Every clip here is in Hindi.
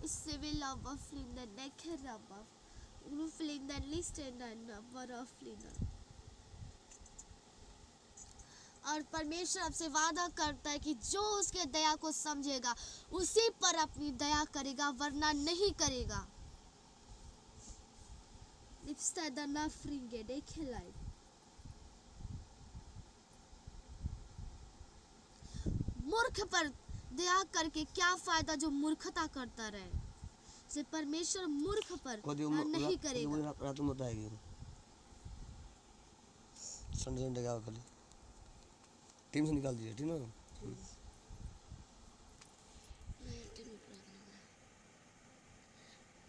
Sevilla var filmde ne kere var. Ulu filmden listeden var filmden. और परमेश्वर आपसे वादा करता है कि जो उसके दया को समझेगा उसी पर अपनी दया करेगा, वरना नहीं करेगा. Livsstädarna fringe det killar. मूर्ख पर दया करके क्या फायदा जो मूर्खता करता रहे. से परमेश्वर मूर्ख पर दया नहीं करेगा. रात में बताएगी संडे संडे क्या खाली टीम से निकाल दीजिए, ठीक ना.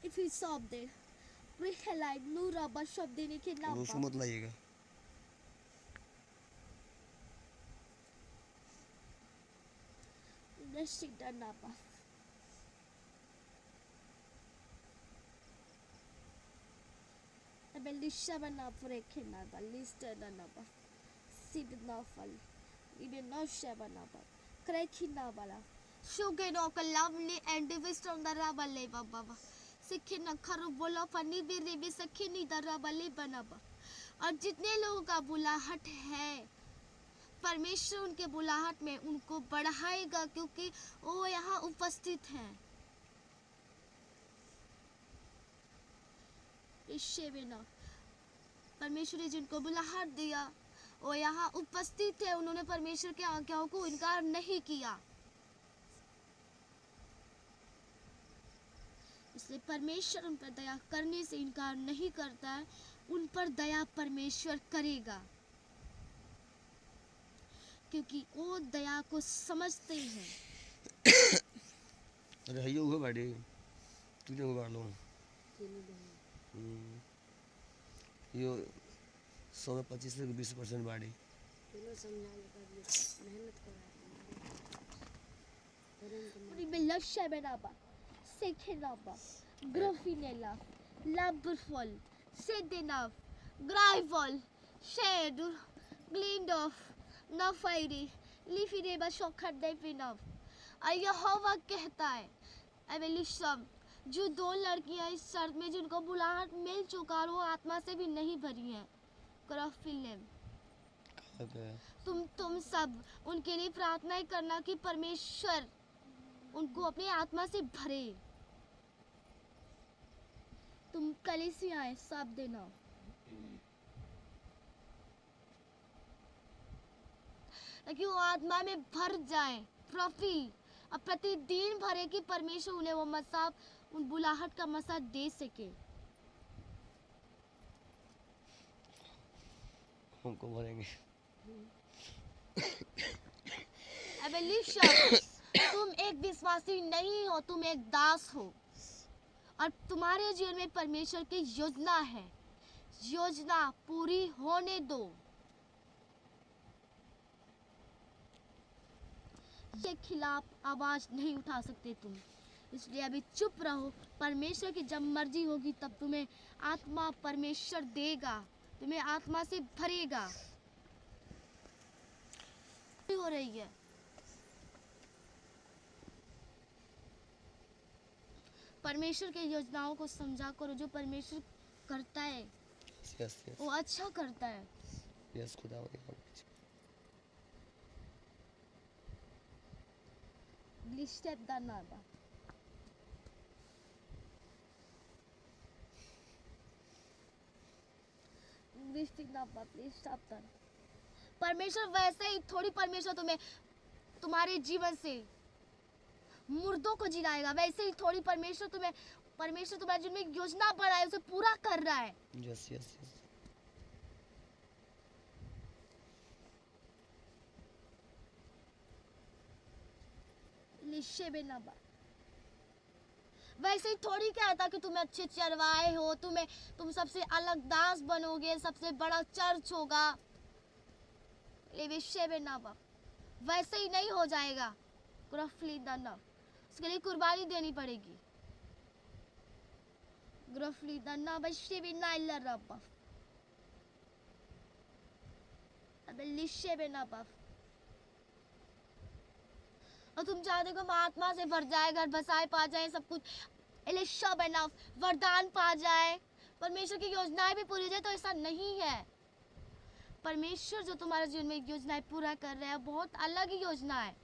If he saw there, we highlight Nura Bashab देने के नाम उसको मत लाइएगा. Nashida napa. Belisha bana preke nada, lista napa. Sid nafal. Ibe no shaba napa. Kreki nabala. Sugar no kalamni and divist on the rabale baba. Sikina karu bola pani biri sakini the rabale banaba. और जितने लोगों का बुलाहट है परमेश्वर उनके बुलाहट में उनको बढ़ाएगा क्योंकि वो यहाँ उपस्थित हैं. इससे बिना परमेश्वर ने जिनको बुलाहट दिया वो यहाँ उपस्थित है. उन्होंने परमेश्वर के आज्ञाओं को इनकार नहीं किया. इसलिए परमेश्वर उन पर दया करने से इनकार नहीं करता है. उन पर दया परमेश्वर करेगा क्योंकि वो दया को समझते हैं. अरे है ये हुआ बैठे तुझे हुआ लो ये 125 से 20% बाड़ी Lășa benaba, sekenaba, grofinela, labrfol, sedenav, graivol, shedur, glindov, nafairi, लिफिरेबा शौखट देफिनव. यहोवा कहता है एवेलिशम जो दो लड़कियां इस शर्त में जिनको बुलाहट मिल चुका और वो आत्मा से भी नहीं भरी हैं. क्रॉफिलेम तुम सब उनके लिए प्रार्थना करना कि परमेश्वर उनको अपनी आत्मा से भरे. तुम कलीसियाएं सब देना ताकि वो आत्मा में भर जाए. प्रॉफिल अब प्रतिदिन भरे कि परमेश्वर उन्हें वो मसा उन बुलाहट का मसा दे सके. हमको भरेंगे. एवेलिशा तुम एक विश्वासी नहीं हो, तुम एक दास हो और तुम्हारे जीवन में परमेश्वर की योजना है. योजना पूरी होने दो. के खिलाफ आवाज नहीं उठा सकते तुम, इसलिए अभी चुप रहो. परमेश्वर की जब मर्जी होगी तब तुम्हें आत्मा परमेश्वर देगा, तुम्हें आत्मा से भरेगा. हो रही है परमेश्वर के योजनाओं को समझा करो. जो परमेश्वर करता है वो अच्छा करता है. यस खुदा Glistep danada. परमेश्वर वैसे ही थोड़ी परमेश्वर तुम्हें तुम्हारे जीवन से मुर्दों को जिलाएगा. वैसे ही थोड़ी परमेश्वर तुम्हारे जीवन में योजना बनाई उसे पूरा कर रहा है. यस यस यस वैसे ही थोड़ी कहता कि तुम्हें अच्छे चरवाए हो, तुम सबसे अलग दास बनोगे, सबसे बड़ा चर्च होगा. वैसे ही नहीं हो जाएगा. उसके लिए कुर्बानी देनी पड़ेगी. और तुम चाहते हो हम आत्मा से भर जाए, घर बसाए पा जाए, सब कुछ एलिशा बना वरदान पा जाए, परमेश्वर की योजनाएं भी पूरी हो जाए, तो ऐसा नहीं है। परमेश्वर जो तुम्हारे जीवन में योजनाएं पूरा कर रहा है, बहुत अलग ही योजना है।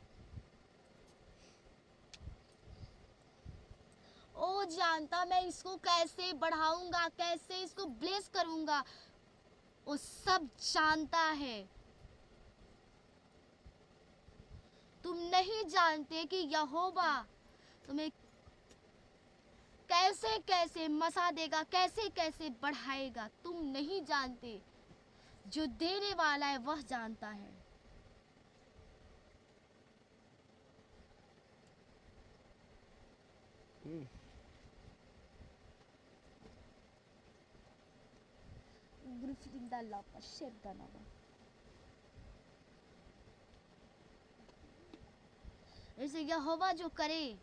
ओ जानता मैं इसको कैसे बढ़ाऊंगा, कैसे इसको ब्लेस करूंगा, वो सब जानता है। तुम नहीं जानते कि यहोवा तुम्हें कैसे कैसे मसा देगा, कैसे कैसे बढ़ाएगा, तुम नहीं जानते। जो देने वाला है वह जानता है। ऐसे यहोवा जो करे,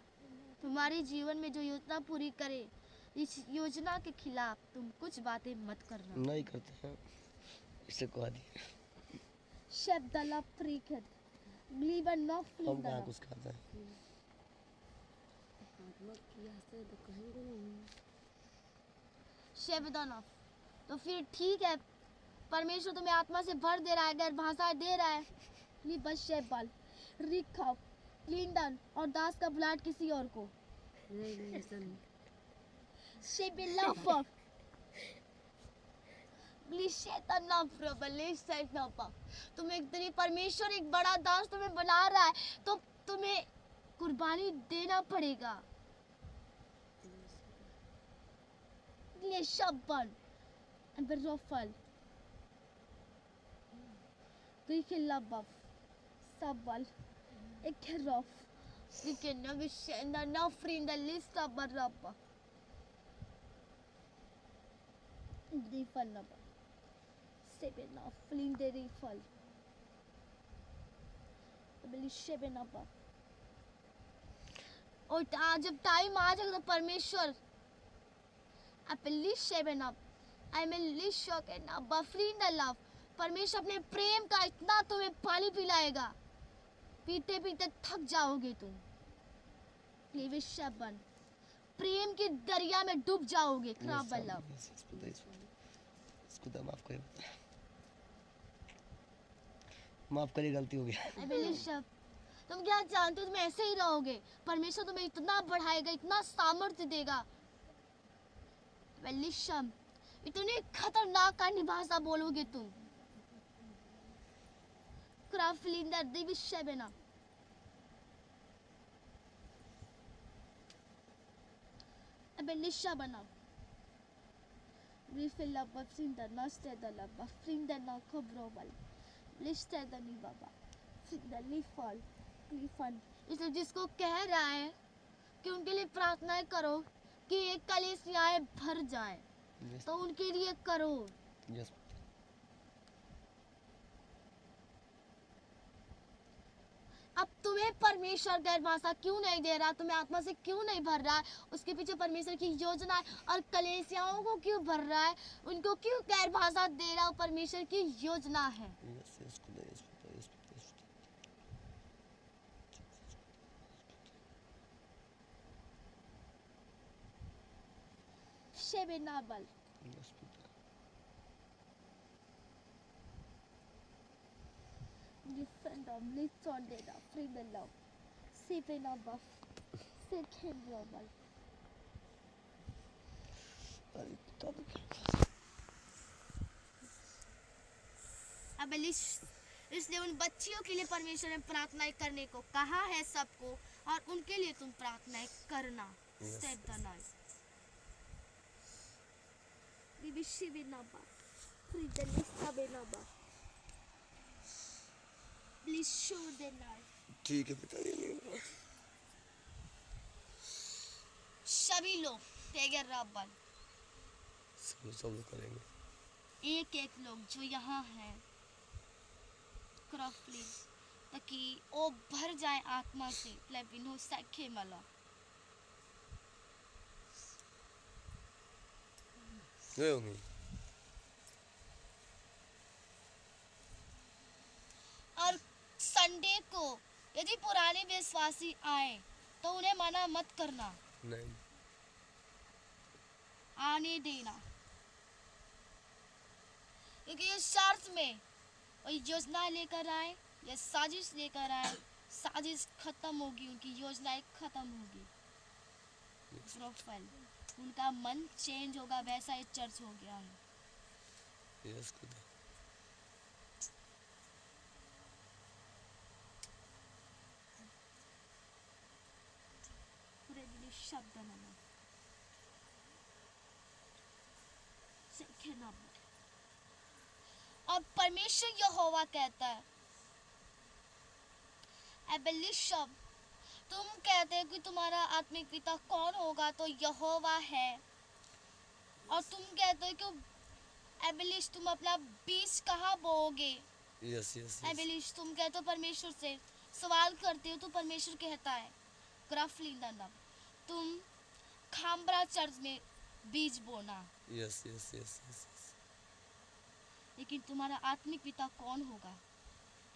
तुम्हारे जीवन में जो योजना पूरी करे, इस योजना के खिलाफ तुम कुछ बातें मत करना। नहीं करते हैं, इससे कहा दिया। शब्द ला फ्रीकत बिलीवर नो हम फ्रीकत कहाँ कुछ खाते हैं। शेबदाना। तो फिर ठीक है, परमेश्वर तुम्हें आत्मा से भर दे रहा है, अगर भाषा दे रहा है, ये बस शेबाल रिखा क्लिंडन और दास का बुलाट किसी और को शेबिलाफा तुम्हें एक दिन परमेश्वर एक बड़ा दास तुम्हें बना रहा है, तो तुम्हें कुर्बानी देना पड़ेगा। ये Shabban बरफल Grikelabaf Sabal Ekerof Vikenavishenda now free in the list of Baraba Rifalaba Sebenaf Flin de Rifal Shebenaba। और जब टाइम आ जाएगा तो परमेश्वर परमेश्वर अपने प्रेम का इतना तुम्हें पानी पिलाएगा, पीते पीते थक जाओगे तुम। प्रेम के दरिया में डूब जाओगे। इसको तो माफ करिए, गलती हो गया। तुम क्या जानते हो, तुम ऐसे ही रहोगे, परमेश्वर तुम्हें इतना बढ़ाएगा, इतना सामर्थ्य देगा। इतनी खतरनाक भाषा बोलोगे तुम। क्राफ्टलिंदर दिविशय बना Belisha bana Rifilla bafrinda nasteda la bafrinda na kobrobal Listeda ni baba Finda lifal Lifan। इसलिए जिसको कह रहा है कि उनके लिए प्रार्थनाएं करो कि एक कलीसियाएं भर जाए, तो उनके लिए करो। अब तुम्हें परमेश्वर गैर भाषा क्यों नहीं दे रहा, तुम्हें आत्मा से क्यों नहीं भर रहा है, उसके पीछे परमेश्वर की योजना है। और कलीसियाओं को क्यों भर रहा है, उनको क्यों गैर भाषा दे रहा है, परमेश्वर की योजना है। शेबेनाबल Different lists on data, free the love, safe in a buff, second global. अब इसलिए उन बच्चियों के लिए परमेश्वर ने प्रार्थनाएं करने को कहा है सबको, और उनके लिए तुम प्रार्थनाएं करना। Set the night. Bibishi binaba, free the list binaba. Please show the night. ठीक है, बता दिया। सभी लोग तेगर रब्बल सब लोग करेंगे। एक एक लोग जो यहाँ हैं क्रॉफली, ताकि वो भर जाए आत्मा से। प्लेबिनो सखे मला होंगे। और संडे को यदि पुराने विश्वासी आए तो उन्हें मना मत करना। नहीं। आने देना, क्योंकि ये शर्त में और योजना लेकर आए, ये साजिश लेकर आए, साजिश खत्म होगी, उनकी योजनाएं खत्म होगी। प्रोफाइल उनका मन चेंज होगा, वैसा ये चर्च हो गया है। यस खुदा। पूरे दिन शब्द नाम सीखे नाम। और परमेश्वर यहोवा कहता है, एबेलिशब, तुम कहते हो कि तुम्हारा आत्मिक पिता कौन होगा, तो यहोवा है। और तुम कहते हो कि एबेलिश तुम अपना बीज कहाँ बोओगे। Yes yes yes. एबेलिश तुम कहते हो परमेश्वर से सवाल करते हो, तो परमेश्वर कहता है ग्राफलिंदा, तुम खामबरा चर्च में बीज बोना। Yes yes yes yes. लेकिन तुम्हारा आत्मिक पिता कौन होगा?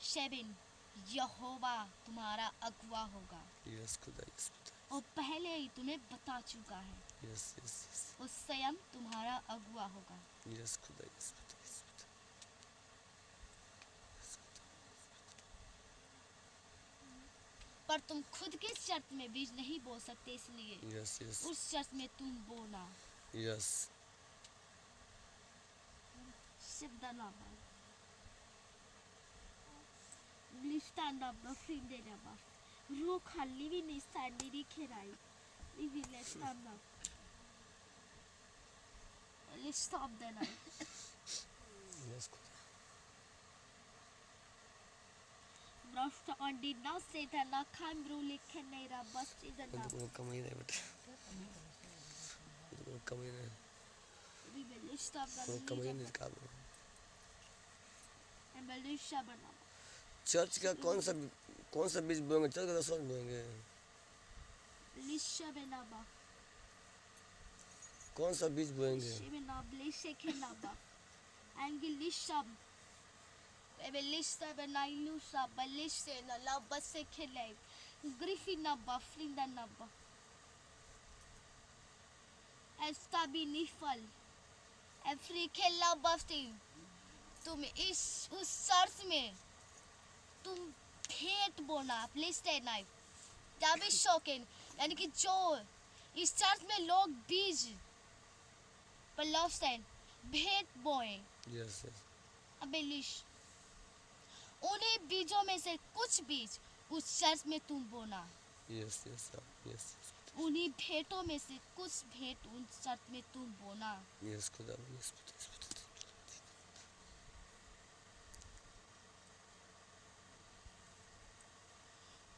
शेबिन, यहोवा तुम्हारा अगुआ होगा। यस खुदा, यस खुदा। और पहले ही तुम्हें बता चुका है, यस यस यस। वो स्वयं तुम्हारा अगुआ होगा। यस खुदा, यस खुदा, यस खुदा। पर तुम खुद के शर्त में बीज नहीं बो सकते, इसलिए यस यस। उस शर्त में तुम बोना। Yes. Sibdanaba. Listanaba, Findenaba. Roka living in Sandy Kirai. Living Lestamba. Let's stop the night. Yes खुदा। Rasta on did not say that La Cambro Likanera bust in the ये तो number. कोई कमी नहीं बेटा, ये तो कोई कमी नहीं, We will stop कोई कमी the नहीं night. काम। And will Shabanaba. चर्च का कौन सा बीज बोएंगे? चर्च का तो सब बोएंगे। Lishabanaba. कौन सा बीज बोएंगे? Shibanabli Shakinaba. Angilishab. Evelista Benailusa, Balista, La Basekele, Griffinaba, Flindanaba. Estabinifal. Afrikella Basti. तुम उस सर्च में तुम भेंट बोना, प्लेस्टे नाइफ जाबे शौकीन, यानी कि जो इस चर्च में लोग बीज पर लॉस्टैंड भेंट बोए। Yes yes. अबेलिश, उन्हीं बीजों में से कुछ बीज उस चर्च में तुम बोना। Yes yes yes. उन्हीं भेंटों में से कुछ भेंट उस चर्च में तुम बोना। यस खुदा, यस खुदा, यस खुदा।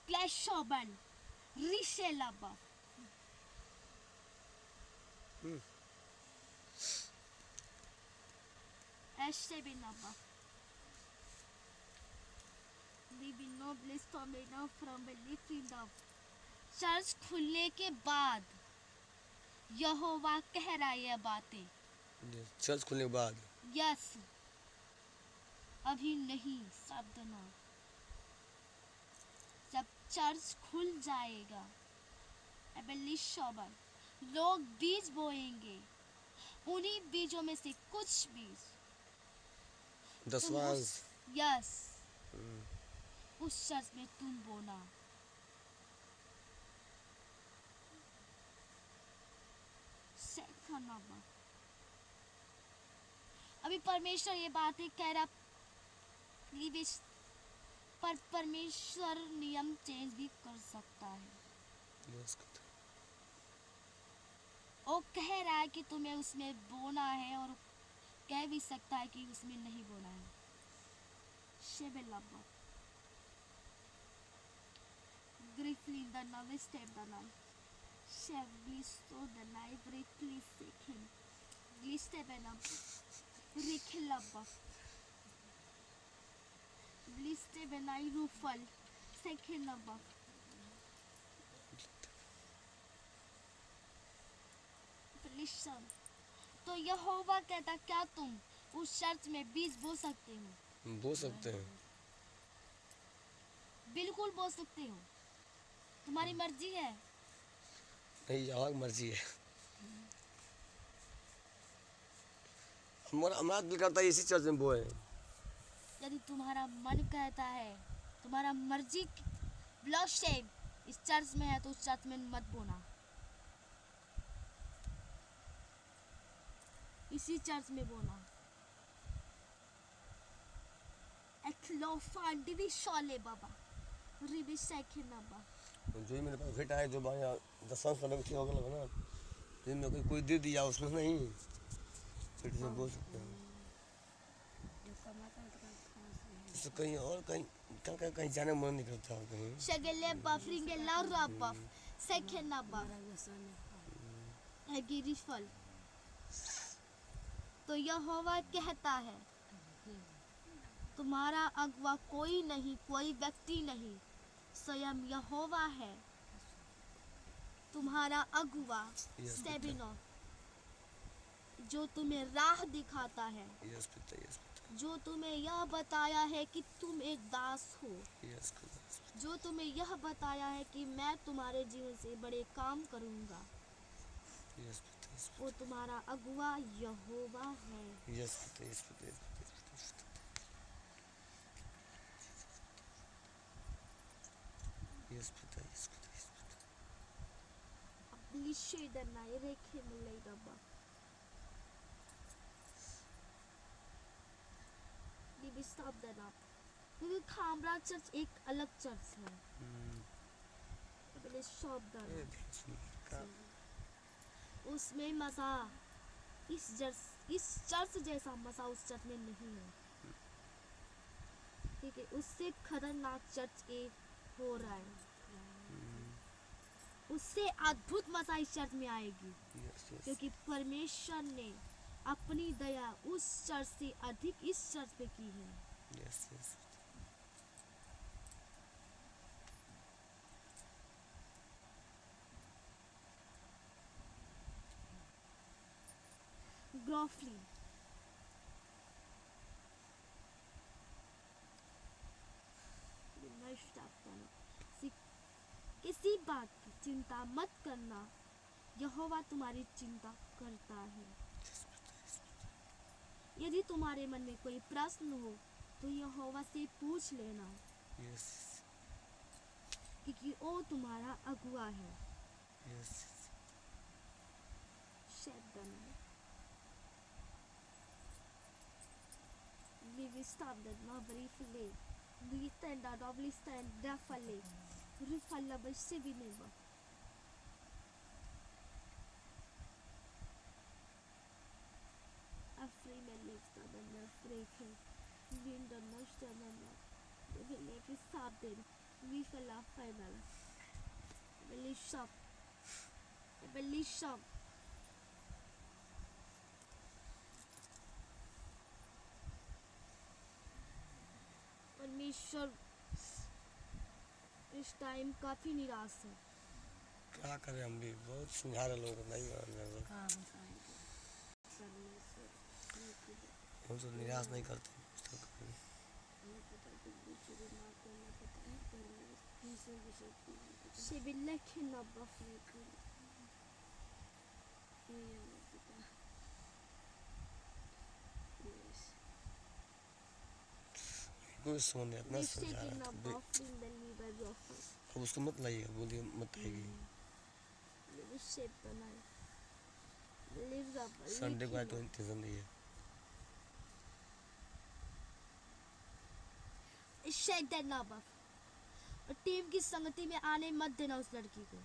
क्लैशोबन, रिशेलाबा। ऐसे भी ना बा। We will not bless from enough from believing the church खुलने के बाद यहोवा कह रहा है ये बातें। चर्च खुलने के बाद? यस, अभी नहीं, सावधान। जब चर्च खुल जाएगा, एबेलिशोबन, लोग बीज बोएंगे, उन्हीं बीजों में से कुछ बीज दसवांश। यस, उस चर्च में तुम बोना। अभी परमेश्वर ये बातें कह रहा, पर परमेश्वर नियम चेंज भी कर सकता है। यस। वो कह रहा है कि तुम्हें उसमें बोना है, और कह भी सकता है कि उसमें नहीं बोना है। शेबेलाबा Griffly the novice step the nun. Shabby so the library please take him. Gliste benam. Rikilabba. Gliste benai rufal. Second above. Listen. तो यहोवा कहता, क्या तुम उस चर्च में बीज बो सकते हो? बो सकते हैं, बिल्कुल बो सकते हो, तुम्हारी मर्जी है। नहीं, यहोवा की मर्जी है। हमारा दिल करता है इसी चर्च में बोए। यदि तुम्हारा मन कहता है, तुम्हारा मर्जी ब्लॉडशेड इस चर्च में है तो उस चर्च में मत बोना, इसी चर्च में बोना। एक्लोफान डिविशॉले बाबा रिबी सेखिनाबा। जो ही मेरे पास भेटा है जो भाई 10 साल की हो गया ना, तो मेरे को कोई दे दिया उसमें नहीं, फिर से बोल सकते हैं। तो कहीं और कहीं कहीं जाने मन नहीं करता कहीं। शगले बफरिंगे लाउरा बफ सेखिनाबा गिरिफल। तो यहोवा कहता है, तुम्हारा अगुआ कोई नहीं, कोई व्यक्ति नहीं, स्वयं यहोवा है तुम्हारा अगुआ सेबिनो, जो तुम्हें राह दिखाता है, यस पिता, जो तुम्हें यह बताया है कि तुम एक दास हो, यस जो तुम्हें यह बताया है कि मैं तुम्हारे जीवन से बड़े काम करूंगा। यस वो तुम्हारा अगुआ यहोवा है। यस पिता, यस पिता। Lichedana रेखे मिलेगा बा। ये भी stop देना, क्योंकि खामरा चर्च एक अलग चर्च है। पहले stop देना। उसमें मज़ा इस चर्च जैसा मज़ा उस चर्च में नहीं है, ठीक है। उससे खतरनाक चर्च एक हो रहा है, उससे अद्भुत मज़ा इस चर्च में आएगी, क्योंकि परमेश्वर ने अपनी दया उस चर्च से अधिक इस चर्च पे की है। यस यस ग्रॉफली किसी बात की चिंता मत करना, यहोवा तुम्हारी चिंता करता है। यदि तुम्हारे मन में कोई प्रश्न हो तो यहोवा से पूछ लेना, यस क्योंकि वो तुम्हारा अगुआ है। Yes Vi vill stanna med briefly. Vi ständer då blir ständ därför. Rufalla besivineva. Afri med lyfta den där freken. Vinden måste den. Det vill vi sabben. Vi falla final. Belisham. परमेश्वर इस टाइम काफी निराश है। क्या करें, हम भी बहुत समझा रहे लोग नहीं मान रहे लोग। हम तो निराश नहीं करते कोई सोने अपना समझा रहा था। अब उसको मत लाइएगा, बोलिए मत आएगी। संडे को आए तो इंतजाम नहीं है। और टीम की संगति में आने मत देना उस लड़की को।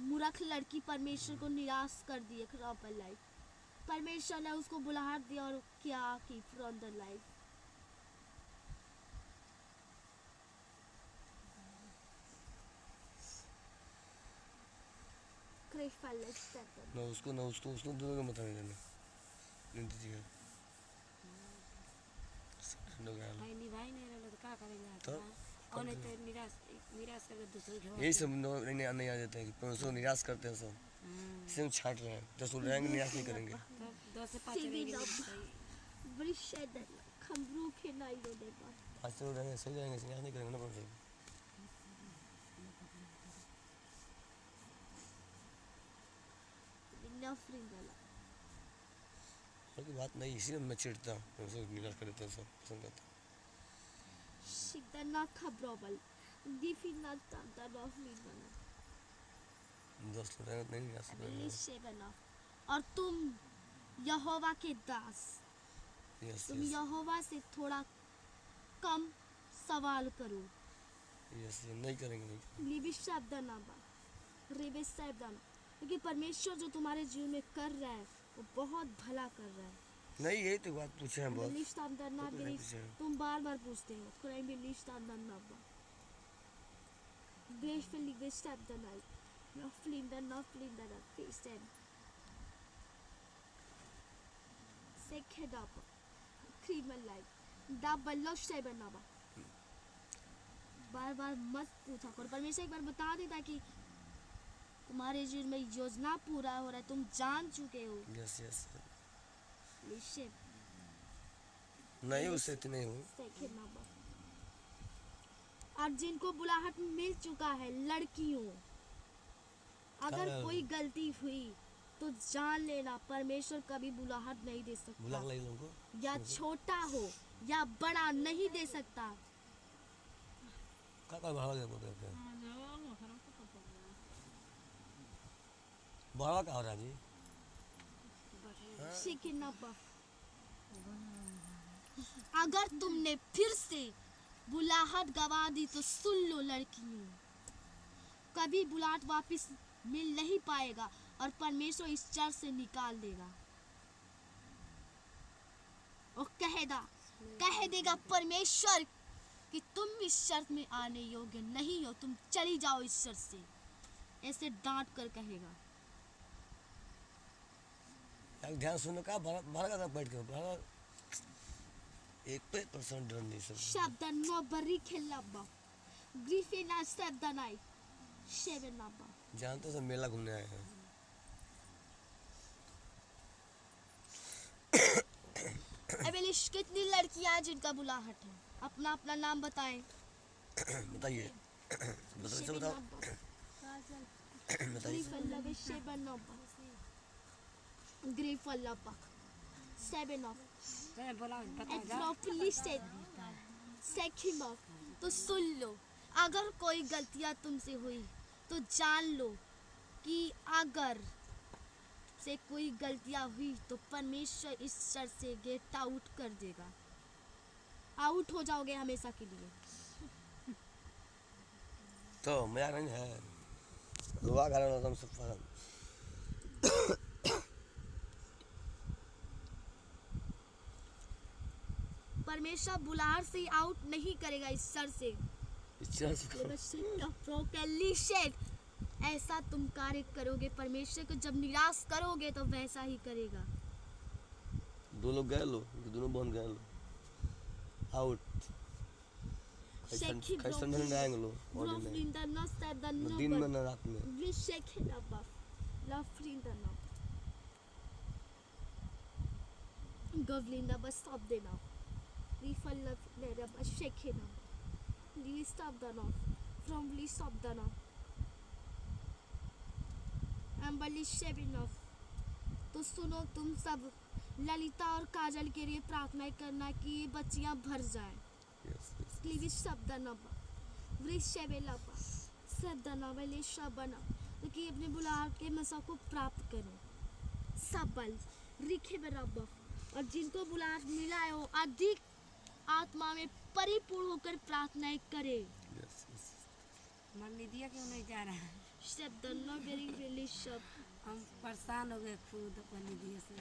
मूर्ख लड़की परमेश्वर को निराश कर दी खराब लाइफ। परमेश्वर ने उसको बुलाहट दिया और क्या की फ्रॉम द लाइफ। ना उसको दोनों को मत आने देना, नहीं दीजिएगा। भाई नहीं रहता तो क्या करेंगे? तो और नहीं तो निराश करके दूसरे के यही सब नहीं आ जाते हैं कि परमेश्वर निराश करते हैं सब, इसे हम छाट रहे हैं। 10 लोग रहेंगे निराश नहीं करेंगे। 2 से 5 रहेंगे बड़ी शायद खमरू के नाई दो दे पा 5 लोग रहेंगे सही रहेंगे, निराश नहीं करेंगे ना परमेश्वर। फ्रिंदला की बात नहीं, इसीलिए मैं चिढ़ता हूँ, मैं उसे निराश कर देता हूँ, सब पसंद करता शिदना खबरोबल गिफिना तांता फ्रिंदला हूँ। दोस्त लोग रहना नहीं निराश अबेली करेंगे। शेबना और तुम यहोवा के दास यस तुम यस यहोवा से थोड़ा कम सवाल करो यस, नहीं करेंगे, नहीं करेंगे। लिबी शब्द नाबा रिबे शब्द क्योंकि परमेश्वर जो तुम्हारे जीवन में कर रहा है वो बहुत भला कर रहा है नहीं, यही तो बात पूछे हैं बहुत। लिस्ट ऑफ द ना तो नहीं पूछे हैं। तुम बार बार पूछते हो क्राइम भी लिस्ट ऑफ द नाबा gracefully list of the night not the Christian second up क्रीमल लाइफ डबल लॉस सेवन नाबा बार बार मत पूछा करो परमेश्वर एक बार बता देता कि तुम्हारे जीवन में योजना पूरा हो रहा है तुम जान चुके हो यस यस, लिस्ट नहीं उससे तो नहीं हूँ। सेकेंड नंबर और जिनको बुलाहट मिल चुका है लड़कियों अगर हाँ। कोई गलती हुई तो जान लेना परमेश्वर कभी बुलाहट नहीं दे बुला सकता लाई लोगों को। या छोटा हो या बड़ा नहीं दे सकता का भाड़ा दे बोलते हैं। भाड़ा का हो रहा जी? सेकेंड नंबर अगर तुमने फिर से बुलाहट गवा दी तो सुन लो लड़कियों कभी बुलाहट वापस मिल नहीं पाएगा और परमेश्वर इस चर्च से निकाल देगा और कह देगा परमेश्वर कि तुम इस चर्च में आने योग्य नहीं हो तुम चली जाओ इस चर्च से ऐसे डांट कर कहेगा यार ध्यान सुनो का भाड़ा भाड़ा का बैठ के भाड़ा 1% डर नहीं सब। शब्द नो बरी खेलबा ग्रीफिना शब्द नाइ शेवन नबा जानते सब मेला घूमने आए हैं। अबेलिश कितनी लड़कियां हैं जिनका बुलाहट है अपना अपना नाम बताएं बताइए, बताओ सब बताओ, बताइए। ग्रीफल्लबे शेवन नबा ग्रीफल्लबा सेवन ऑफ तो बोला बता जा एथनोफिली सेकिंड ऑफ तो सुन लो अगर कोई गलतियां तुमसे हुई तो जान लो कि अगर से कोई गलतियां हुई तो परमेश्वर इस चर्च से गेट आउट कर देगा आउट हो जाओगे हमेशा के लिए तो मजा नहीं है दुआ करना तुम सब पर। परमेश्वर बुलाहट से आउट नहीं करेगा इस चर्च से इस चर्च को ऐसा तुम कार्य करोगे परमेश्वर को जब निराश करोगे तो वैसा ही करेगा दो लोग गए लो, दोनों बन गए लो, आउट। कैसन में आएंगे लो, और दिन में ना रात में। Govlinda bus stop देना refund लेना बस शेखे ना Please stop देना from please stop देना Ambali Shevinov तो सुनो तुम सब ललिता और काजल के लिए प्रार्थना करना कि ये बच्चियां भर जाएं यस यस, क्लीविश शब्द नबा वृषेवेलापा शब्द नवले शबना कि अपने बुलाहट के मसा को प्राप्त करें सबल रिखे बराबर और जिनको बुलाहट मिला है वो अधिक आत्मा में परिपूर्ण होकर प्रार्थनाएं करे यस यस। मन नहीं दिया क्यों नहीं जा रहा है शब्द न वेरी वेली शब्द हम परेशान हो गए खुद अपन निधिया से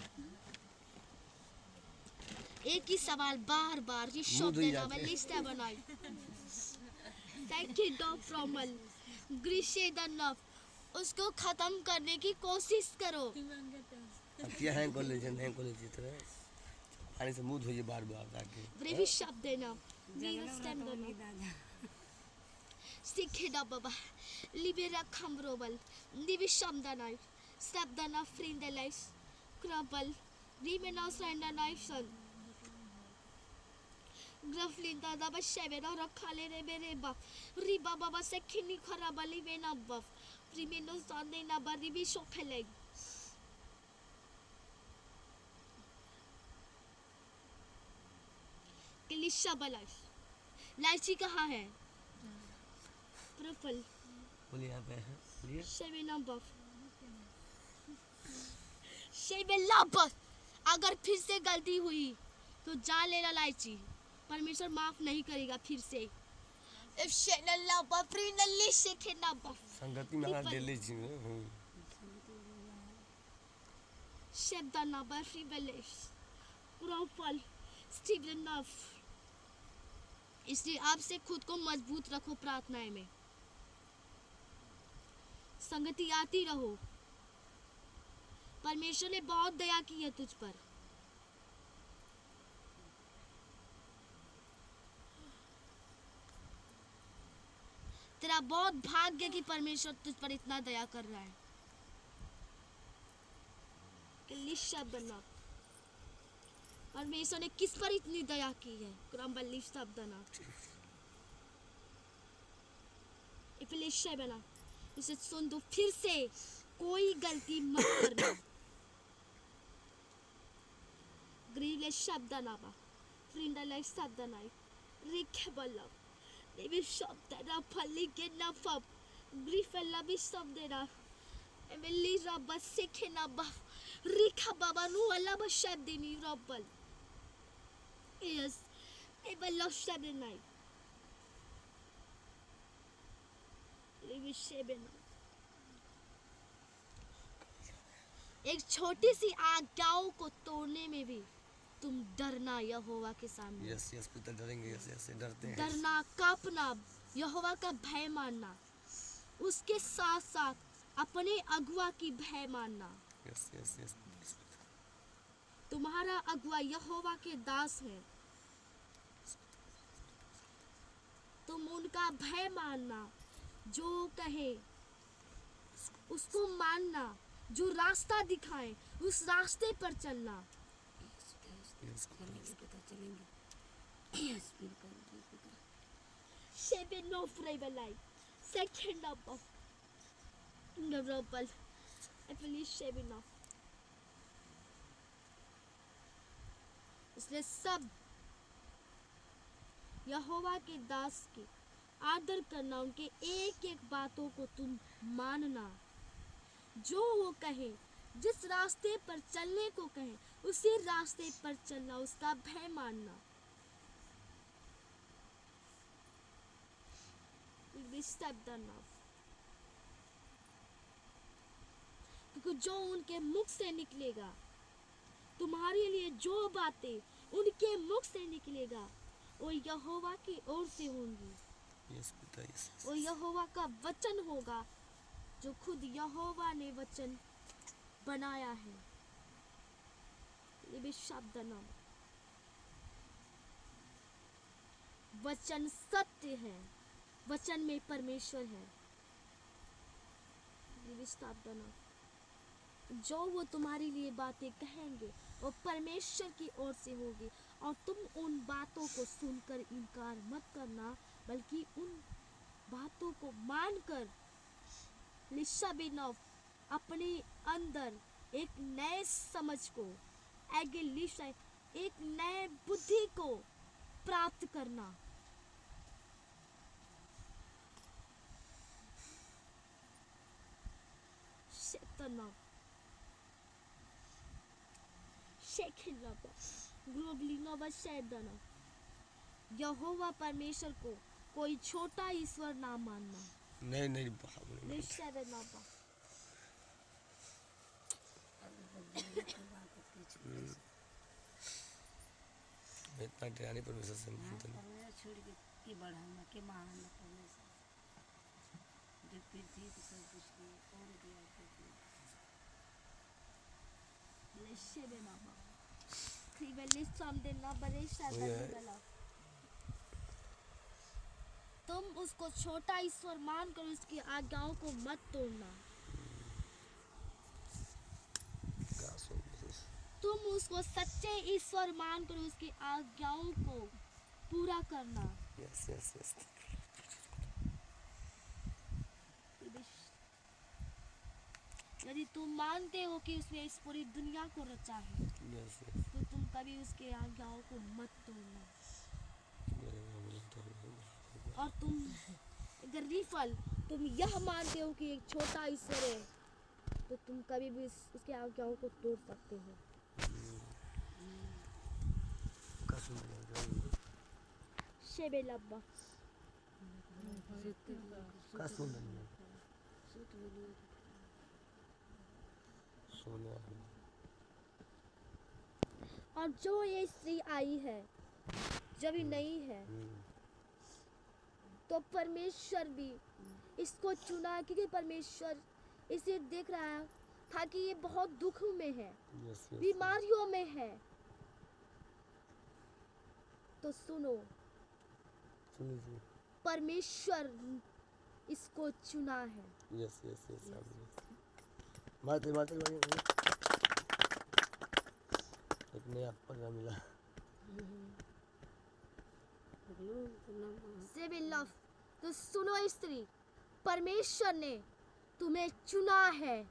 एक ही सवाल बार बार ये मुंह शब्द धुई ना जाते हैं। लिस्ट बनाई थैंक यू डॉग फ्रॉमल ग्रीशे द नव उसको खत्म करने की कोशिश करो अब क्या हैंग कॉलेज की तरह पानी से मुंह धोइए बार बार आके। ब्रेवी शब्द ना जंगलों में तो नहीं दादा सीखे दा बाबा लिबेरा खम्रोबल लिबी शब्द ना शब्द ना फ्रिंड लाइस क्रबल रिमेना सैंडा नाइसन ग्रफलिंदा दा बशेबे ना रखा ले रे मेरे बा रिबा बाबा से खिनी खराबली में ना बफ रिमेनो संदे ना बरिबी शोखेले लिशा बलाश लाइची कहाँ है प्रफल बोलिए यहाँ पे है बोलिए शेबेना बफ शेबेला बफ अगर फिर से गलती हुई तो जान लेना लाइची परमेश्वर माफ नहीं करेगा फिर से इफ शेनला बफरी नल्ली शेखेना बफ संगति में हाथ डेली जी शेबदाना बफरी बलेश प्रफल स्टीवन नफ इसलिए आपसे खुद को मजबूत रखो प्रार्थनाएं में संगति आती रहो परमेश्वर ने बहुत दया की है तुझ पर तेरा बहुत भाग्य कि परमेश्वर तुझ पर इतना दया कर रहा है कि लिशा बना परमेश्वर ने किस पर इतनी दया की है क्रमबली शब्दना इफिलिशा बना इसे सुन दो फिर से कोई गलती मत करना ग्रीले शब्दना बा फ्रिंडले शब्दना रिखे बल्ला Maybe something up a leak in a fub. Brief and love is something up. Emily Rabba sick in a buff. Rika Baba no alaba shed in Robble. Yes, I will love shed in night. Maybe Sheben. एक छोटी सी आज्ञाओं को तोड़ने में भी तुम डरना यहोवा के सामने यस यस पिता डरेंगे यस यस डरते हैं डरना कांपना यहोवा का भय मानना उसके साथ साथ अपने अगुआ की भय मानना यस यस यस तुम्हारा अगुआ यहोवा के दास है तुम उनका भय मानना जो कहे उसको मानना जो रास्ता दिखाए उस रास्ते पर चलना चलेंगे पिता चलेंगे स्पीड करेंगे पिता Seven no Freibelei. Second up of the Robel. I believe seven off. इसलिए सब यहोवा के दास के आदर करना उनके एक एक बातों को तुम मानना जो वो कहे जिस रास्ते पर चलने को कहे उसी रास्ते पर चलना उसका भय मानना क्योंकि जो उनके मुख से निकलेगा तुम्हारे लिए जो बातें उनके मुख से निकलेगा वो यहोवा की ओर से होंगी यस पिता यस वो यहोवा का वचन होगा जो खुद यहोवा ने वचन बनाया है ये भी शब्द नाम वचन सत्य है वचन में परमेश्वर है ये भी शब्द नाम जो वो तुम्हारे लिए बातें कहेंगे वो परमेश्वर की ओर से होगी और तुम उन बातों को सुनकर इनकार मत करना बल्कि उन बातों को मानकर लिशाबिनोव अपने अंदर एक नए समझ को एक नए बुद्धि को प्राप्त करना यहोवा परमेश्वर को कोई छोटा ईश्वर ना मानना नहीं नहीं बाप मैं इतना डराने परमेश्वर से मानता नहीं परमेश्वर छोड़ के बढ़ाना के मारना परमेश्वर जो पृथ्वी को सब कुछ दिया कौन दिया पृथ्वी तुम उसको छोटा ईश्वर मानकर उसकी आज्ञाओं को मत तोड़ना तुम उसको सच्चे ईश्वर मानकर उसकी आज्ञाओं को पूरा करना यस यस यस यदि तुम मानते हो कि उसने इस पूरी दुनिया को रचा है यस यस तो तुम कभी उसके आज्ञाओं को मत तोड़ना और तुम गरीफल तुम यह मानते हो कि एक छोटा ईश्वर है, तो तुम कभी भी उसके आज्ञाओं को तोड़ सकते हो। कसम है शेबे लब्बा कसम है सोने वाली। और जो ये स्त्री आई है, जब ये नहीं है, तो परमेश्वर भी इसको चुना, क्योंकि परमेश्वर इसे देख रहा था कि ये बहुत दुख में है, यस बीमारियों में है। तो सुनो, सुनिए परमेश्वर इसको चुना है। यस यस यस मारते मारते मारते एक नया पगा मिला। से भी लव। तो सुनो स्त्री, परमेश्वर ने तुम्हें चुना है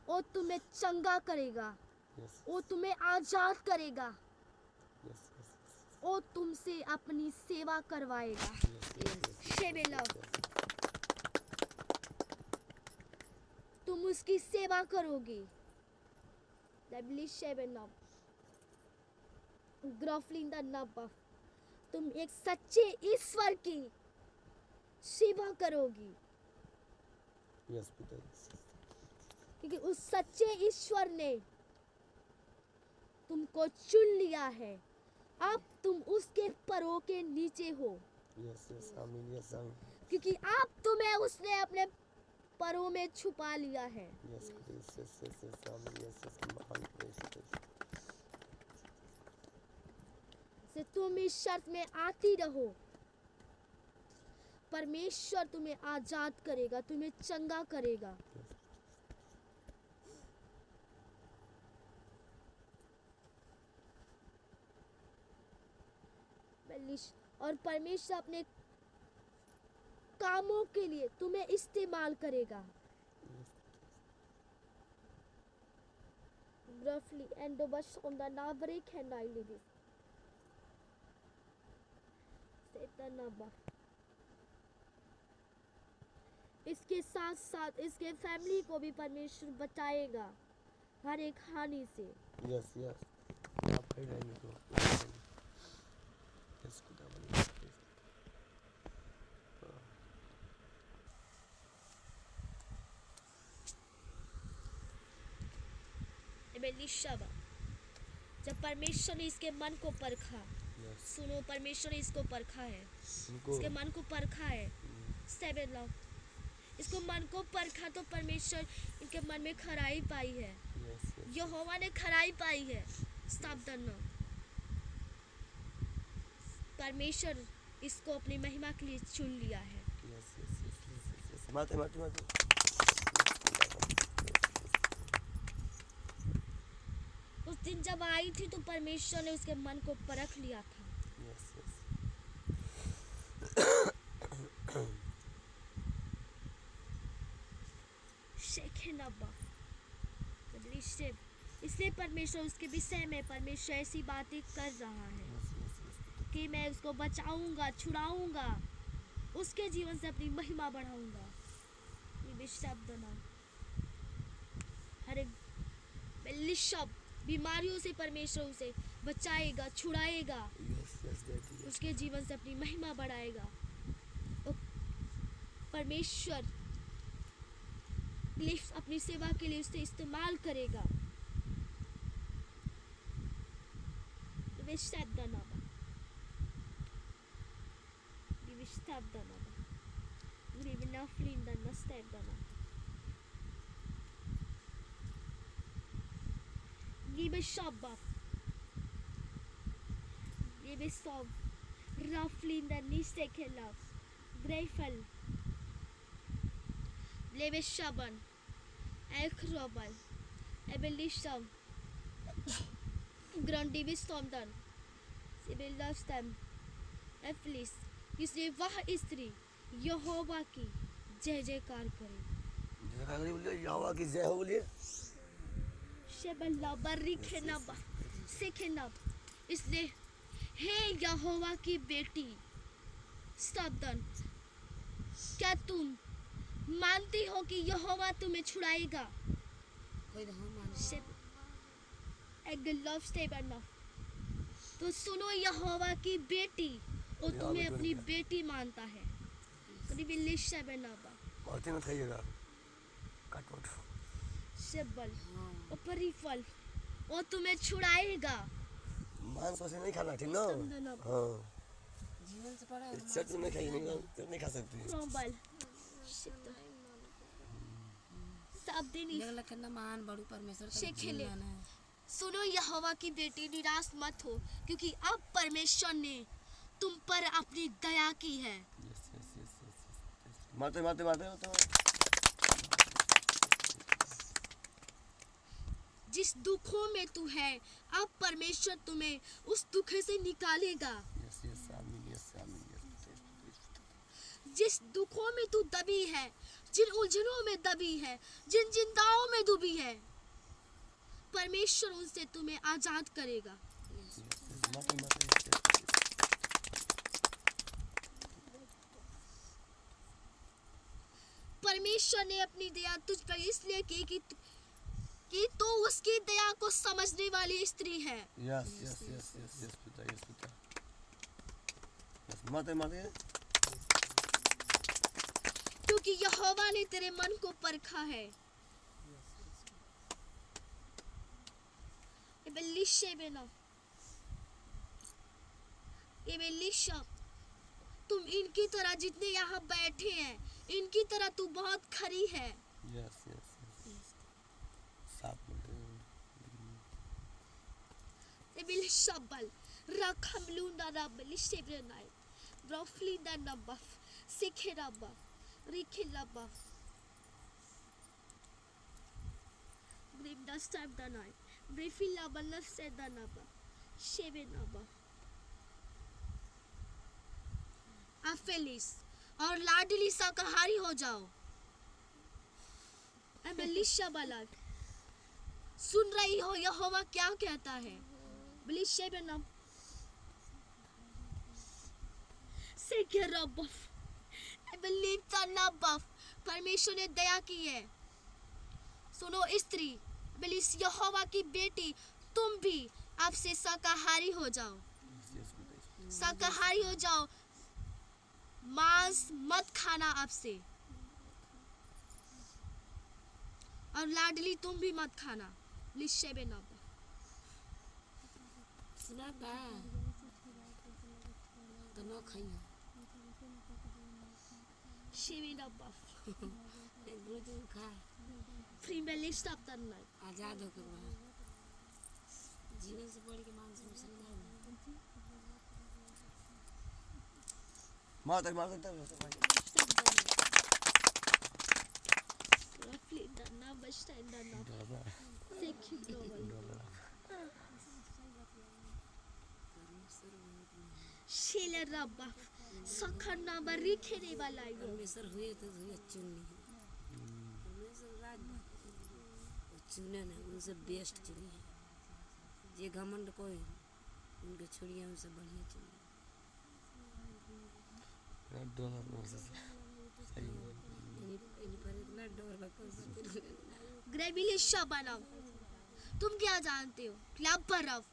और तुम्हें चंगा करेगा, यस वो तुम्हें आजाद करेगा यस यस और तुमसे अपनी सेवा करवाएगा। शेबे लव, तुम उसकी सेवा करोगी। शेबे लव, ग्रॉफलिंग द नब्बा, तुम एक सच्चे ईश्वर की सेवा करोगी, यस पिता क्योंकि उस सच्चे ईश्वर ने तुमको चुन लिया है। अब तुम उसके परों के नीचे हो, यस यस आमीन यस आमीन क्योंकि अब तुम्हें उसने अपने परों में छुपा लिया है। Yes yes yes yes yes आमीन यस यस महान प्रेस से तुम इस शर्त में आती रहो, परमेश्वर तुम्हें आजाद करेगा, तुम्हें चंगा करेगा। और परमेश्वर अपने कामों के लिए तुम्हें इस्तेमाल करेगा। Roughly and the bus on the Navare can I live it. इसके साथ साथ इसके फैमिली को भी परमेश्वर बचाएगा हर एक हानि से। यस यस आप कह रहे हैं तो यस खुदा बने शबा, जब परमेश्वर ने इसके मन को परखा, सुनो, परमेश्वर ने इसको परखा है, इसके मन को परखा है। सेवन लव, इसको मन को परखा तो परमेश्वर इनके मन में खराई पाई है, यहोवा ने खराई पाई है। सावधान, परमेश्वर इसको अपनी महिमा के लिए चुन लिया है। माते माते माते उस दिन जब आई थी तो परमेश्वर ने उसके मन को परख लिया था। इसलिए परमेश्वर उसके विषय में परमेश्वर ऐसी बातें कर रहा है कि मैं उसको बचाऊंगा, छुड़ाऊंगा, उसके जीवन से अपनी महिमा बढ़ाऊंगा। ये शब्द ना, हर एक शब्द बीमारियों से परमेश्वर उसे बचाएगा, छुड़ाएगा, उसके जीवन से अपनी महिमा बढ़ाएगा। और परमेश्वर अपनी सेवा के लिए उसे इस्तेमाल करेगा। Liebe Schabbat, liebe Sov, Rafflinder, Nistekellav, Greifel, liebe Shaban, Elkrobal, Ebelishav, Grandivistomdan, Sibilastam, Eflis, इसलिए वह स्त्री यहोवा की जय जयकार करे। यहोवा की जय हो बोलिए। इसलिए हे यहोवा की बेटी, सावधान, क्या तुम मानती हो कि यहोवा तुम्हें छुड़ाएगा? कोई तो हम मान Shit. एक लव स्टे बनना। तो सुनो, यहोवा की बेटी और यहाँ तुम्हें भी अपनी बन बेटी मानता है। करीबी लिशा बनाबा मारते मत खाइएगा, काट मत। शेबल हाँ और परिफल और तुम्हें छुड़ाएगा। मांस वैसे नहीं खाना, ठीक ना? स्तंभ हाँ, जीवन से पड़ा इस शर्त में खाइए, नहीं खा सकती। प्रबल सब दिन इस- देख कितना महान बड़ू परमेश्वर का से खेले। जीवन है। सुनो, यहोवा की बेटी, निराश मत हो, क्योंकि अब परमेश्वर ने तुम पर अपनी दया की है। मारते मारते मारते मारते। जिस दुखों में तू है, अब परमेश्वर तुम्हें उस दुख से निकालेगा। यस यस, आमीन, यस आमीन, यस। जिस दुखों में तू दबी है, जिन उलझनों में दबी है, जिन चिंताओं में डूबी है, परमेश्वर उनसे तुम्हें आजाद करेगा। मारते मारते। परमेश्वर ने अपनी दया तुझ पर इसलिए की कि तू उसकी दया को समझने वाली स्त्री है। Yes yes yes yes yes पिता, यस पिता। यस, मारते मारते। क्योंकि यहोवा ने तेरे मन को परखा है। एबेलिशा, तुम इनकी तरह जितने यहाँ बैठे हैं, इनकी तरह तू बहुत खरी है। यस यस यस, साफ बोलते हैं। एबेलिशा बल रखमलूना रबली शेबरनाई ब्रोफलिंदा नबफ सिखेराबा रिखिलाबा ग्रिमदा स्टाइप दनाई ब्रीफिलाबा लसेदानाबा शेबेनाबा अफेलिस और लाडली शाकाहारी हो जाओ। एबेलिशा बला, सुन रही हो यहोवा क्या कहता है? बिलिशेबेनम सेकेराबफ एबेलिता नबफ, परमेश्वर ने दया की है। सुनो स्त्री, बिलिस यहोवा की बेटी, तुम भी अब से शाकाहारी हो जाओ। यस पिता। शाकाहारी हो जाओ, मांस मत खाना अब से। और लाडली तुम भी मत खाना। लिशेबेनब सुना बा तो न खाइए। शेबेनब एक दो दिन खा फ्री में लिस्ट अप करना। आजाद होकर बा जीवन से बढ़ के मांस मछली नहीं है। मारते मारते भाई। Roughly the number stand the number. डरना, Thank you, Noel. डरना। Sheila Rabba. Sakhan number रिखेने वाला है। परमेश्वर हुए तो हुए चुननी है। परमेश्वर राज वो चुने ना, उनसे बेस्ट चुनी है। जे घमंड कोई उनके छोड़िए, उनसे बढ़िया चुनी। डर से सही है। इन पर इतना डर लगता है। ग्रेबिली शाबाना। तुम क्या जानते हो? क्लब पर रहो।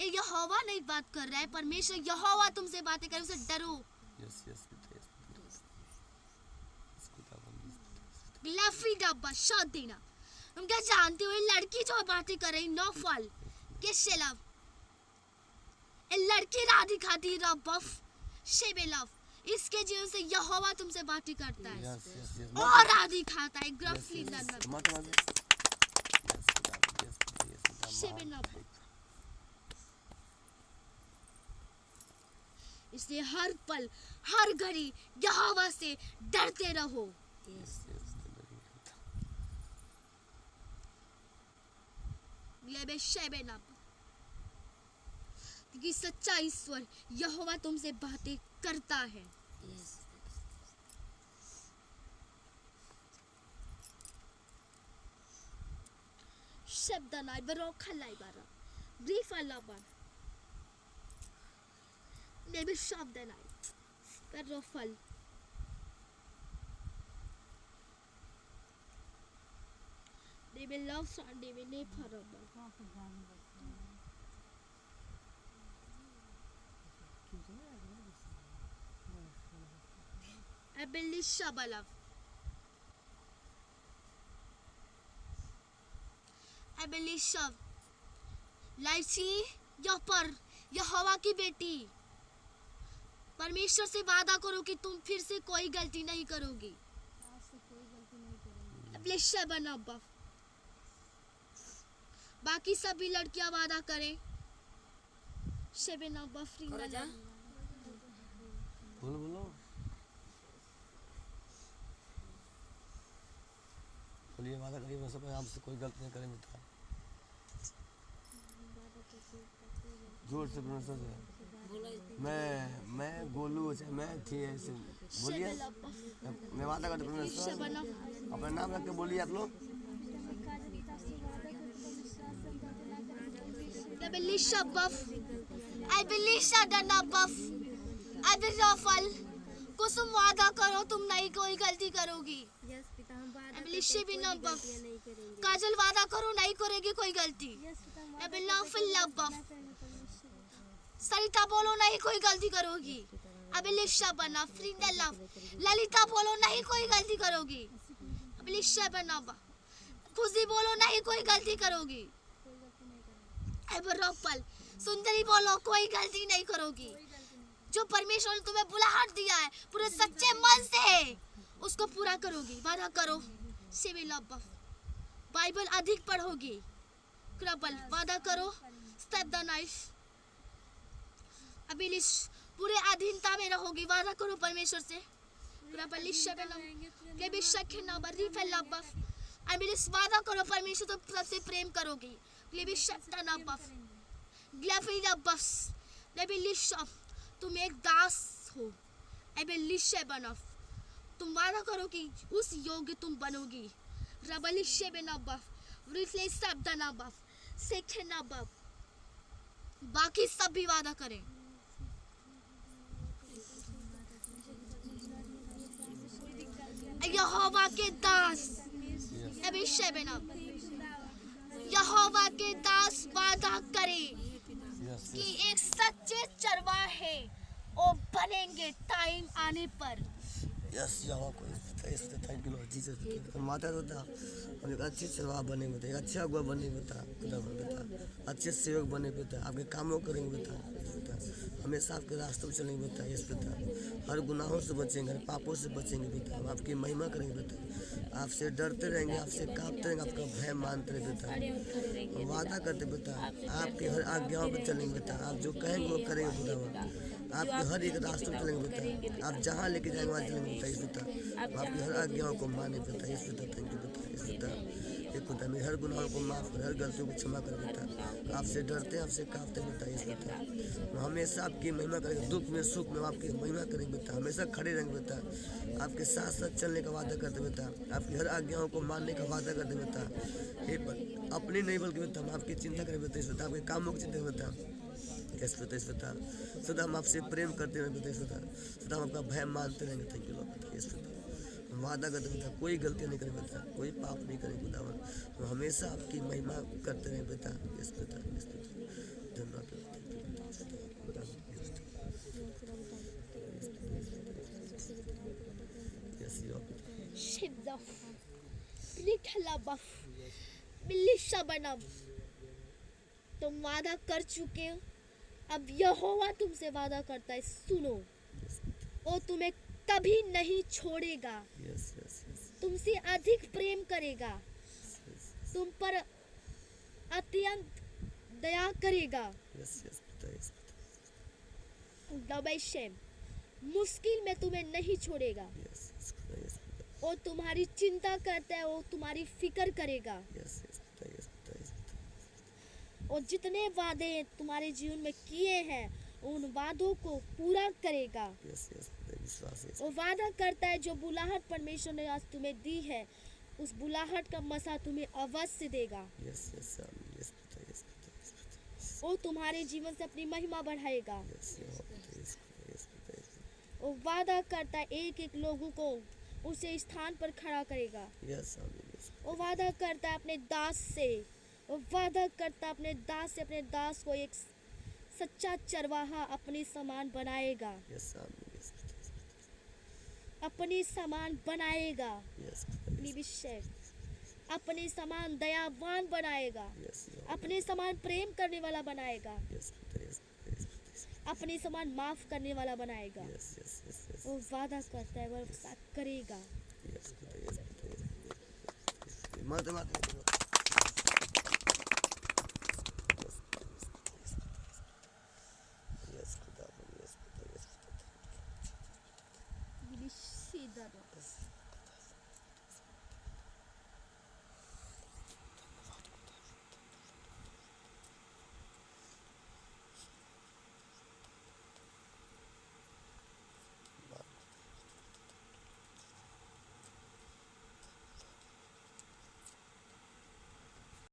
ये यहोवा नहीं बात कर रहा है, परमेश्वर यहोवा तुमसे बातें कर, उसे डरो। यस यस पिता, यस पिता। इसको ताबन ग्लाफी डब्बा शॉट देना। तुम क्या जानते हो? ये लड़की जो बातें कर रही नौफल किससे लव? ये लड़की राधिका दी रबफ शेबे लव। इसके जीवन से यहोवा तुमसे बातें करता है यस यस यस। और राधि खाता है। ग्रफली नन्नर मारते मारते। यस पिता, यस पिता, यस पिता। शेबे लव। इसलिए हर पल हर घड़ी यहोवा से डरते रहो। यस यस, लेबे शेबे नब, क्योंकि सच्चा ईश्वर यहोवा तुमसे बातें करता है। यस शब्द नाय बरोखा लाई बारा ब्रीफ अलाबन लेबे शब्द नाय बरोफल Liebe Laufschaden, liebe Neparaba. Ebelisha Balav. Ebelisha. लाइसी यह पर यह हवा की बेटी परमेश्वर से वादा करो कि तुम फिर से कोई गलती नहीं करोगी। एबलिशा बनाबा। बाकी सभी लड़कियां वादा करें। शेबेना बफरी करो जा। बोलो बोलो बोलिए वादा करिए मैं सब आपसे कोई गलती नहीं करेंगे तो जोर से बोलो सर बोलो मैं गोलू मैं थी ऐसे बोलिए मैं वादा करता हूँ सर अपना नाम रख के बोलिए आप लोग Ebelisha buff. Ebelisha डना buff. एबिराफल कुसुम वादा करो तुम नहीं कोई गलती करोगी। यस पिता हम वादा एबिलिशे करते हैं, बिना कोई बफ। गलतियां नहीं करेंगे। काजल वादा करो नहीं करेगी कोई गलती। यस पिता हम वादा एबिलाफिल करते हैं, लबफ। कोई गलतियां नहीं करेंगे। सरिता बोलो नहीं कोई गलती करोगी। एबिलिशा बना फ्रिंडा लव। ललिता बोलो नहीं कोई गलती करोगी। एबिलिशा बना बा। खुशी बोलो नहीं कोई गलती करोगी। एबराफल सुंदरी बोलो कोई गलती नहीं करोगी। जो परमेश्वर ने तुम्हें बुलाहट दिया है पूरे सच्चे मन से उसको पूरा करोगी। वादा करो सिविल लव बाइबल अधिक पढ़ोगी। क्रबल वादा करो स्टेप द नाइफ अबिलिश पूरे अधीनता में रहोगी। वादा करो परमेश्वर से क्रबल लिशबल के बिशक ना बरी फैलाब अबिलिश वादा करो परमेश्वर तो सबसे प्रेम करोगी। ग्लेबिशक ना बफ ग्लेफिला बस लेबिलिश तुम एक दास हो। एबेलिशे बनफ तुम वादा करो कि उस योग्य तुम बनोगी। रबलिशे बनफ रिफ्ले शब्द ना बफ सेखे ना बफ बाकी सब भी वादा करें। यहोवा के दास एबेलिशे बनफ यहोवा के दास वादा करें कि एक सच्चे चरवाहे वो बनेंगे टाइम आने पर। यस यहाँ को इस थैंक यू लॉर्ड जीसस माता बता हम एक अच्छे सेवा बने बता एक अच्छा अगुआ बने बता खुदा बता अच्छे सेवक बने बता आपके कामों करेंगे बता हमेशा आपके रास्तों में चलेंगे बता यस बता हर गुनाहों से बचेंगे हर पापों से बचेंगे बता हम आपकी महिमा करेंगे बता आपसे डरते रहेंगे आपसे कांपते रहेंगे आपका भय मानते रहेंगे बता हम वादा करते बता आपके हर आज्ञाओं पर चलेंगे बता आप जो कहेंगे वो करेंगे खुदा आपके हर एक रास्तों में चलेंगे बता आप जहाँ लेके जाएंगे वहाँ चलेंगे बता इस बता आपकी हर आज्ञाओं को माने बता इस बता थैंक यू बता इस बता एक खुदा मेरे हर गुनाहों को माफ कर हर गलतियों को क्षमा कर बता आपसे डरते हैं आपसे कांपते बता इस बता हम हमेशा आपकी महिमा करेंगे दुख में सुख में आपकी महिमा करेंगे बता हमेशा खड़े रहेंगे बता आपके साथ साथ चलने का वादा करते बता आपकी हर आज्ञाओं को मानने का वादा करते बता अपनी नहीं बल्कि बता हम आपकी चिंता करें बता इस बता आपके कामों की चिंता बता इस बता सदा हम आपसे प्रेम करते रहेंगे बता इस बता सदा हम आपका भय मानते रहेंगे थैंक यू लॉर्ड बता इस बता वादा करते बता कोई गलती नहीं करें बता कोई पाप नहीं करें खुदावन हम हमेशा आपकी महिमा करते रहें बता इस बता धन्यवाद शिद्दफ लिखलाबफ मिलिशा बनब तुम वादा कर चुके हो। अब यहोवा तुमसे वादा करता है सुनो वो तुम्हें कभी नहीं छोड़ेगा तुमसे अधिक प्रेम करेगा तुम पर अत्यंत दया करेगा। दबैशेम मुश्किल में तुम्हें नहीं छोड़ेगा वो तुम्हारी चिंता करता है वो तुम्हारी फिक्र करेगा और जितने वादे तुम्हारे जीवन में किए हैं उन वादों को पूरा करेगा। वो वादा करता है जो बुलाहट परमेश्वर ने आज तुम्हें दी है उस बुलाहट का मसा तुम्हें अवश्य देगा। वो तुम्हारे जीवन से अपनी महिमा बढ़ाएगा। वो वादा करता है एक एक लोगों को उसे स्थान पर खड़ा करेगा। यस स्वामी, यस वो वादा करता है अपने दास से, वो वादा करता है अपने दास से, अपने दास को एक सच्चा चरवाहा अपनी समान बनाएगा, यस स्वामी, यस अपनी समान बनाएगा, यस अपनी विषय अपने समान दयावान बनाएगा, यस अपने समान प्रेम करने वाला बनाएगा, यस अपने समान माफ करने वाला बनाएगा। यस यस यस वो वादा करता है, वो ऐसा करेगा। यस मत